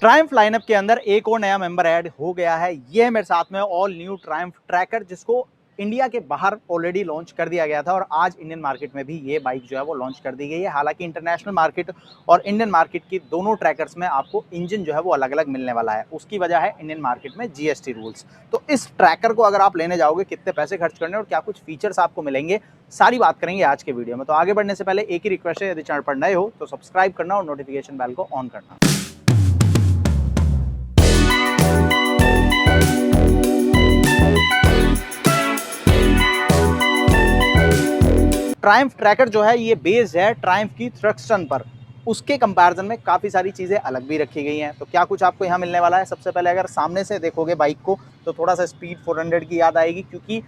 Triumph lineup के अंदर एक और नया मेंबर ऐड हो गया है। ये है मेरे साथ में ऑल न्यू ट्रायम्फ ट्रैकर, जिसको इंडिया के बाहर ऑलरेडी लॉन्च कर दिया गया था और आज इंडियन मार्केट में भी ये बाइक जो है वो लॉन्च कर दी गई है। हालांकि इंटरनेशनल मार्केट और इंडियन मार्केट की दोनों ट्रैकर्स में आपको इंजन जो है वो अलग अलग मिलने वाला है। उसकी वजह है इंडियन मार्केट में जीएसटी रूल्स। तो इस ट्रैकर को अगर आप लेने जाओगे, कितने पैसे खर्च करने और क्या कुछ फीचर्स आपको मिलेंगे, सारी बात करेंगे आज के वीडियो में। तो आगे बढ़ने से पहले एक ही रिक्वेस्ट है, यदि चैनल पर नए हो तो सब्सक्राइब करना और नोटिफिकेशन बेल को ऑन करना। ट्रायम्फ ट्रैकर जो है ये बेस्ड है ट्रायम्फ की थ्रस्टन पर। उसके कंपैरिजन में काफ़ी सारी चीज़ें अलग भी रखी गई हैं। तो क्या कुछ आपको यहाँ मिलने वाला है, सबसे पहले अगर सामने से देखोगे बाइक को तो थोड़ा सा स्पीड 400 की याद आएगी, क्योंकि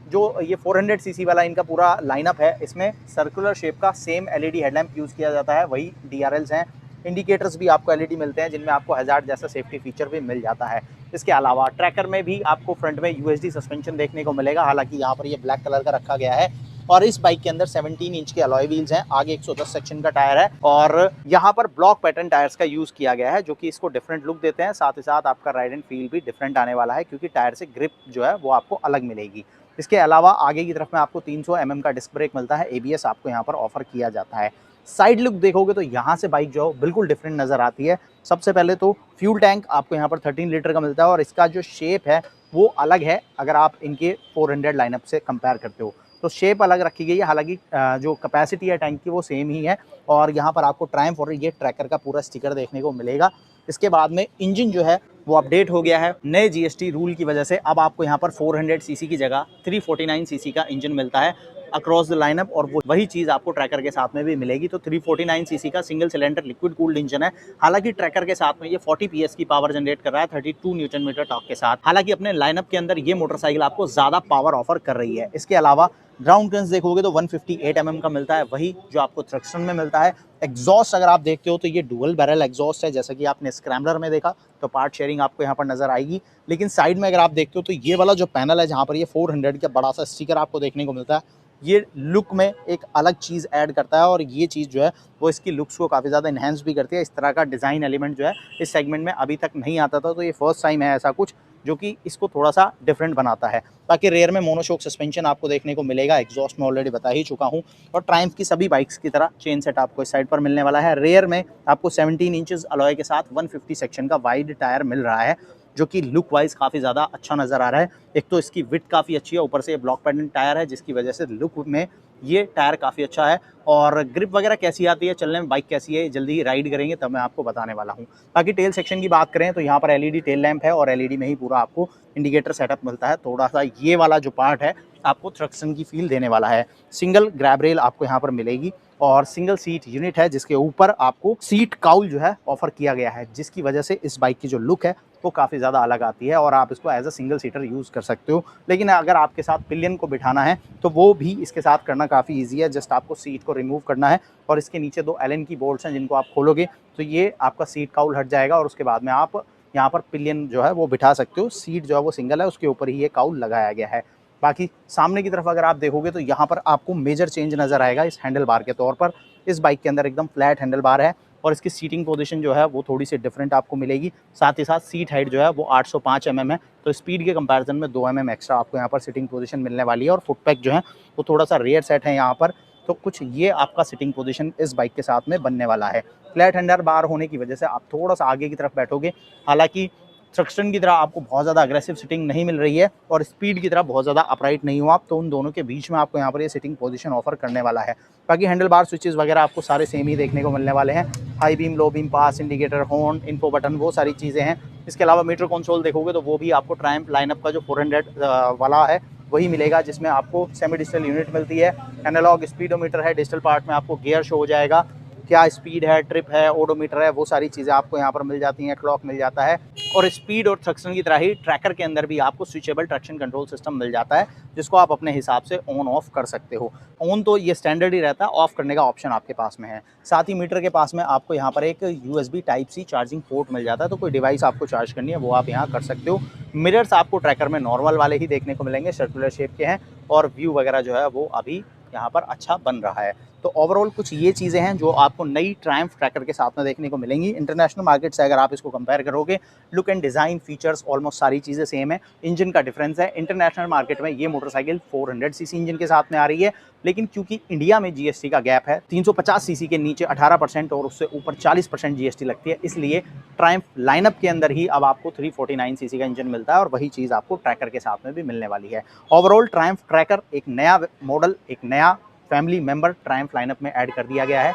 जो ये 400 सीसी वाला इनका पूरा लाइनअप है, इसमें सर्कुलर शेप का सेम एलईडी हेडलैम्प यूज़ किया जाता है। वही डीआरएल्स हैं, इंडिकेटर्स भी आपको एलईडी मिलते हैं, जिनमें आपको हज़ार्ड जैसा सेफ्टी फीचर भी मिल जाता है। इसके अलावा ट्रैकर में भी आपको फ्रंट में यूएसडी सस्पेंशन देखने को मिलेगा। हालांकि यहाँ पर ये ब्लैक कलर का रखा गया है और इस बाइक के अंदर 17 इंच के अलॉय व्हील्स हैं। आगे 110 सेक्शन का टायर है और यहाँ पर ब्लॉक पैटर्न टायर्स का यूज़ किया गया है, जो कि इसको डिफरेंट लुक देते हैं। साथ ही साथ आपका राइड एंड फील भी डिफरेंट आने वाला है, क्योंकि टायर से ग्रिप जो है वो आपको अलग मिलेगी। इसके अलावा आगे की तरफ में आपको 300 mm का डिस्क ब्रेक मिलता है। एबीएस आपको यहाँ पर ऑफर किया जाता है। साइड लुक देखोगे तो यहाँ से बाइक जो है बिल्कुल डिफरेंट नज़र आती है। सबसे पहले तो फ्यूल टैंक आपको यहाँ पर 13 लीटर का मिलता है और इसका जो शेप है वो अलग है अगर आप इनके 400 लाइनअप से कंपेयर करते हो तो शेप अलग रखी गई है। हालांकि जो कैपेसिटी है टैंक की वो सेम ही है और यहाँ पर आपको ट्रायम्फ और ये ट्रैकर का पूरा स्टिकर देखने को मिलेगा। इसके बाद में इंजन जो है वो अपडेट हो गया है नए जीएसटी रूल की वजह से। अब आपको यहाँ पर 400 सीसी की जगह 349 सीसी का इंजन मिलता है अक्रॉस द लाइनअप, और वही चीज़ आपको ट्रैकर के साथ में भी मिलेगी। तो 349 सीसी का single cylinder liquid cooled engine है। हालांकि ट्रैकर के साथ में ये 40 पीएस की पावर जनरेट कर रहा है 32 न्यूटन मीटर टॉर्क के साथ। हालांकि अपने लाइनअप के अंदर ये मोटरसाइकिल आपको ज़्यादा पावर ऑफर कर रही है। इसके अलावा ग्राउंड क्लियरेंस देखोगे तो 158 mm का मिलता है, वही जो आपको थ्रस्टन में मिलता है। एग्जॉस्ट अगर आप देखते हो तो ये डुअल बैरल एग्जॉस्ट है, जैसा कि आपने स्क्रैम्बलर में देखा। तो पार्ट शेयरिंग आपको यहाँ पर नजर आएगी। लेकिन साइड में अगर आप देखते हो तो ये वाला जो पैनल है, जहाँ पर ये 400 का बड़ा सा स्टिकर आपको देखने को मिलता है, ये लुक में एक अलग चीज़ ऐड करता है और ये चीज़ जो है वो इसकी लुक्स को काफ़ी ज़्यादा इन्हेंस भी करती है। इस तरह का डिज़ाइन एलिमेंट जो है इस सेगमेंट में अभी तक नहीं आता था, तो ये फर्स्ट टाइम है ऐसा कुछ जो कि इसको थोड़ा सा डिफरेंट बनाता है। बाकी रेयर में मोनोशॉक सस्पेंशन आपको देखने को मिलेगा, एग्जॉस्ट में ऑलरेडी बता ही चुका हूँ। और ट्रायम्फ की सभी बाइक्स की तरह चेन सेट आपको इस साइड पर मिलने वाला है। रेयर में आपको 17 इंचेस अलॉय के साथ 150 सेक्शन का वाइड टायर मिल रहा है, जो कि लुक वाइज काफ़ी ज़्यादा अच्छा नज़र आ रहा है। एक तो इसकी विड्थ काफ़ी अच्छी है, ऊपर से ये ब्लॉक पैटर्न टायर है, जिसकी वजह से लुक में ये टायर काफ़ी अच्छा है। और ग्रिप वगैरह कैसी आती है, चलने में बाइक कैसी है, जल्दी राइड करेंगे तब मैं आपको बताने वाला हूँ। बाकी टेल सेक्शन की बात करें तो यहाँ पर एलईडी टेल लैंप है और एलईडी में ही पूरा आपको इंडिकेटर सेटअप मिलता है। थोड़ा सा ये वाला जो पार्ट है आपको थ्रस्टन की फील देने वाला है। सिंगल ग्रैब रेल आपको यहाँ पर मिलेगी और सिंगल सीट यूनिट है, जिसके ऊपर आपको सीट काउल जो है ऑफर किया गया है, जिसकी वजह से इस बाइक की जो लुक है वो काफ़ी ज़्यादा अलग आती है और आप इसको as a single seater use कर सकते हो। लेकिन अगर आपके साथ पिलियन को बिठाना है तो वो भी इसके साथ करना काफ़ी ईजी है। जस्ट आपको सीट को रिमूव करना है और इसके नीचे 2 एलन की बोल्ट्स हैं, जिनको आप खोलोगे तो ये आपका सीट काउल हट जाएगा और उसके बाद में आप यहाँ पर पिलियन जो है वो बिठा सकते हो। सीट जो है वो सिंगल है, उसके ऊपर ही ये काउल लगाया गया है। बाकी सामने की तरफ अगर आप देखोगे तो यहाँ पर आपको मेजर चेंज नज़र आएगा इस हैंडल बार के तौर पर। इस बाइक के अंदर एकदम फ्लैट हैंडल बार है और इसकी सीटिंग पोजीशन जो है वो थोड़ी सी डिफरेंट आपको मिलेगी। साथ ही साथ सीट हाइट जो है वो 805 mm है, तो स्पीड के कंपैरिजन में 2 mm एक्स्ट्रा आपको यहाँ पर सीटिंग पोजीशन मिलने वाली है। और फुट पैक जो है वो थोड़ा सा रेयर सेट है यहाँ पर, तो कुछ ये आपका सिटिंग पोजीशन इस बाइक के साथ में बनने वाला है। फ्लैट हैंडल बार होने की वजह से आप थोड़ा सा आगे की तरफ बैठोगे। हालांकि थ्रस्टन की तरह आपको बहुत ज़्यादा अग्रेसिव सिटिंग नहीं मिल रही है और स्पीड की तरह बहुत ज़्यादा अपराइट नहीं हो आप, तो उन दोनों के बीच में आपको यहाँ पर ये सिटिंग पोजीशन ऑफर करने वाला है। बाकी हैंडल बार स्विचेस वगैरह आपको सारे सेम ही देखने को मिलने वाले हैं। हाई बीम, लो बीम, पास इंडिकेटर, हॉर्न, इन्फो बटन, वो सारी चीज़ें हैं। इसके अलावा मीटर कंसोल देखोगे तो वो भी आपको ट्रायम्फ लाइनअप का जो 400 वाला है वही मिलेगा, जिसमें आपको सेमी डिजिटल यूनिट मिलती है। एनालॉग स्पीडोमीटर है, डिजिटल पार्ट में आपको गियर शो हो जाएगा, क्या स्पीड है, ट्रिप है, ओडोमीटर है, वो सारी चीज़ें आपको यहाँ पर मिल जाती हैं। क्लॉक मिल जाता है और स्पीड और थ्रस्टन की तरह ही ट्रैकर के अंदर भी आपको स्विचेबल ट्रैक्शन कंट्रोल सिस्टम मिल जाता है, जिसको आप अपने हिसाब से ऑन ऑफ कर सकते हो। ऑन तो ये स्टैंडर्ड ही रहता है, ऑफ करने का ऑप्शन आपके पास में है। साथ ही मीटर के पास में आपको यहाँ पर एक USB Type-C चार्जिंग पोर्ट मिल जाता है, तो कोई डिवाइस आपको चार्ज करनी है वो आप यहाँ कर सकते हो। मिरर्स आपको ट्रैकर में नॉर्मल वाले ही देखने को मिलेंगे, सर्कुलर शेप के हैं और व्यू वगैरह जो है वो अभी यहाँ पर अच्छा बन रहा है। तो ओवरऑल कुछ ये चीज़ें हैं जो आपको नई ट्रायम्फ ट्रैकर के साथ में देखने को मिलेंगी। इंटरनेशनल मार्केट से अगर आप इसको कंपेयर करोगे, look and design, features almost सारी चीज़ें सेम है, इंजन का डिफरेंस है। इंटरनेशनल मार्केट में ये मोटरसाइकिल 400 सीसी इंजन के साथ में आ रही है, लेकिन क्योंकि इंडिया में जीएसटी का गैप है, 350 सीसी के नीचे 18% और उससे ऊपर 40% जीएसटी लगती है, इसलिए ट्रायम्फ लाइनअप के अंदर ही अब आपको 349 सीसी का इंजन मिलता है और वही चीज़ आपको ट्रैकर के साथ में भी मिलने वाली है। ओवरऑल ट्रायम्फ ट्रैकर एक नया मॉडल, एक नया फैमिली मेंबर ट्रायम्फ लाइनअप में ऐड कर दिया गया है।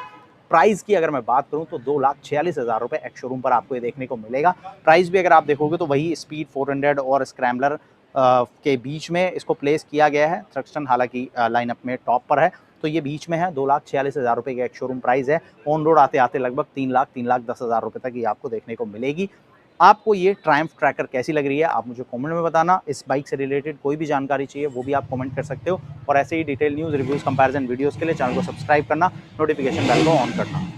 प्राइस की अगर मैं बात करूं तो 2,46,000 रुपये एक्स शोरूम पर आपको ये देखने को मिलेगा। प्राइस भी अगर आप देखोगे तो वही स्पीड 400 और स्क्रैम्बलर के बीच में इसको प्लेस किया गया है। थ्रक्सटन हालांकि लाइनअप में टॉप पर है, तो ये बीच में है। 2,46,000 रुपये की एक शोरूम प्राइस है। ऑन रोड आते आते लगभग 3,10,000 रुपये तक ये आपको देखने को मिलेगी। आपको ये ट्रायम्फ ट्रैकर कैसी लग रही है, आप मुझे कमेंट में बताना। इस बाइक से रिलेटेड कोई भी जानकारी चाहिए वो भी आप कमेंट कर सकते हो, और ऐसे ही detail news, reviews, comparison videos के लिए चैनल को सब्सक्राइब करना, नोटिफिकेशन बेल को ऑन करना।